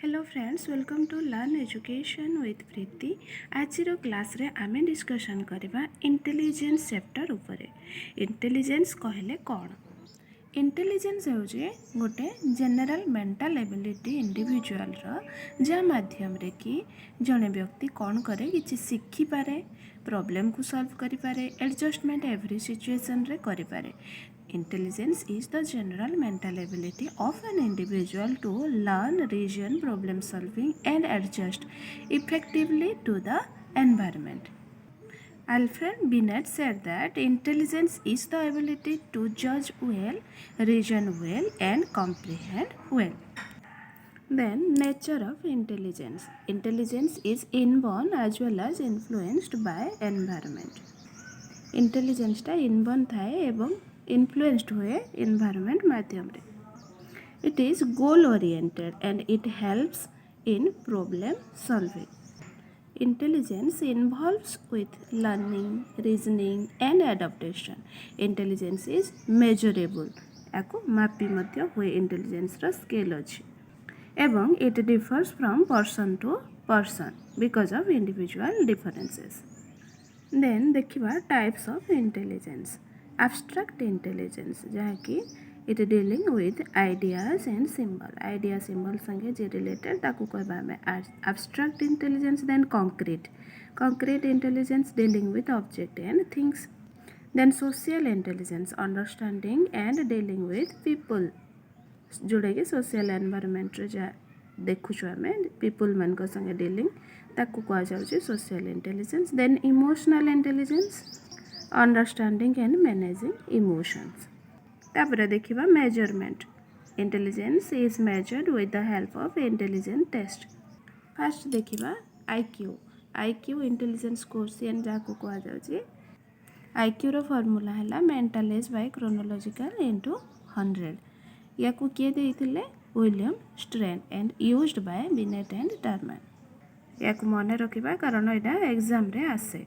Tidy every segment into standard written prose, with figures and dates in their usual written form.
Hello friends, welcome to learn education with Preeti. आज class रे आमे डिस्कशन करबा इंटेलिजेंस चैप्टर उपरे। इंटेलिजेंस कहले कौन? इंटेलिजेंस होजे गोटे जनरल मेंटल एबिलिटी इंडिविजुअल जहाँ माध्यम रे कि जड़े व्यक्ति कौन करे कि शिखी पारे, प्रॉब्लम को सॉल्व करि पारे, एडजस्टमेंट एवरी सिचुएशन रे करि पारे। Intelligence is the general mental ability of an individual to learn, reason, problem solving, and adjust effectively to the environment. Alfred Binet said that intelligence is the ability to judge well, reason well, and comprehend well. Then, nature of intelligence. Intelligence is inborn as well as influenced by environment. Intelligence टा inborn थाए एवं influenced हुए environment माध्यम रे। It is goal oriented and it helps in problem solving. Intelligence involves with learning, reasoning and adaptation. Intelligence is measurable, याको मापी मध्य हुए इंटेलिजेंस रा स्केल अछि एवं it differs from person to person because of individual differences. Then देखिबा types of intelligence. Abstract intelligence जहाँकि it dealing with ideas and symbol. Idea symbol संगे जे रिलेटेड ताकू कहबा हमें abstract intelligence. Then concrete intelligence dealing with object and things. Then social intelligence understanding and dealing with people, जोड़ा कि social environment रे जा देखुछु आमे पीपल मन को संगे डीलिंग ताकू कहा जाउछि social intelligence. Then emotional intelligence understanding and managing emotions. तापर देखिबा measurement. Intelligence is measured with the help of intelligence test. First देखिबा आईक्यू। आईक्यू इंटेलिजेंस कोएफिशिएंट जाको कहा जाउछि। आईक्यू रो फार्मूला हैला mental age by chronological into 100। याकू किए देइथिले? William Stern and used by Binet and Terman. याकू मने रखिबा कारण एटा एग्जाम रे आसे।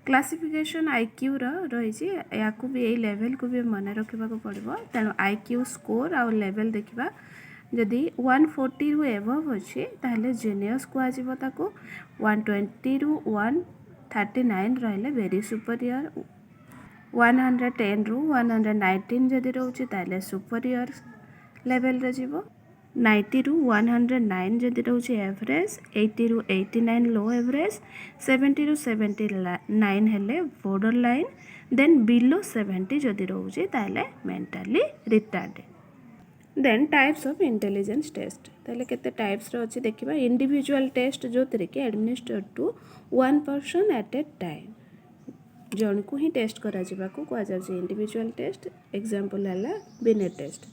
क्लासिफिकेशन आईक्यू रही याकू भी यही लेवल को भी मने रखा पड़ो। तेणु आईक्यू स्कोर आउ लेवल देखा जदि 140 रु एबव अच्छी ताहले जेनियस कहजिवो ताको। 120 रु 139 रहिले वेरी सुपरियर। 110 रु 119 जदि रोचे ताहले सुपरियर लेवल रे जीवो। 90 रु 109 जदि रोचे एवरेज। 80 रु 89 लो एवरेज। 70 रु 79 हेले बॉर्डर लाइन। देन बिलो 70 जदि रोचे ताहले mentally retarded. Then types of intelligence test. ताहले केते टाइप्स रो अछि देखिबा। इंडिविजुअल टेस्ट जो तरीके के administered to one person at a time, जन को ही टेस्ट करा जिबा को कहा जाउछि इंडिविजुअल टेस्ट। एग्जांपल हला बिनेट टेस्ट।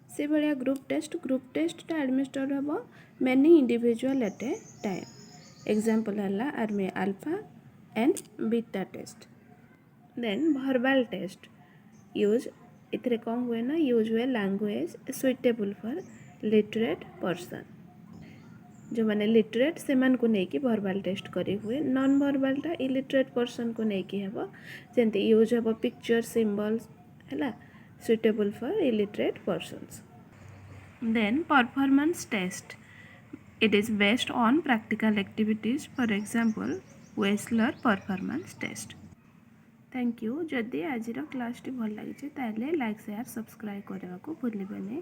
से भलिया ग्रुप टेस्ट टा एडमिनिस्ट्रेड हबो many individual at a time. Example हला army alpha and beta test. Then verbal test use इतरे कौन हुए ना यूज हुए language suitable for literate person. जो मैंने लिटरेट से मन को नहीं कि वर्बल टेस्ट करी हुए। नॉन वर्बल टा इलिटरेट पर्सन को नहीं कि हेबो जेंति यूज हेबो पिक्चर सिंबल्स हैला suitable for illiterate persons. Then performance test it is based on practical activities, for example Wechsler performance test. Thank you. जदि आज क्लास टी भल लगी ताले लाइक शेयर सब्सक्राइब करने को भूलिबेनी।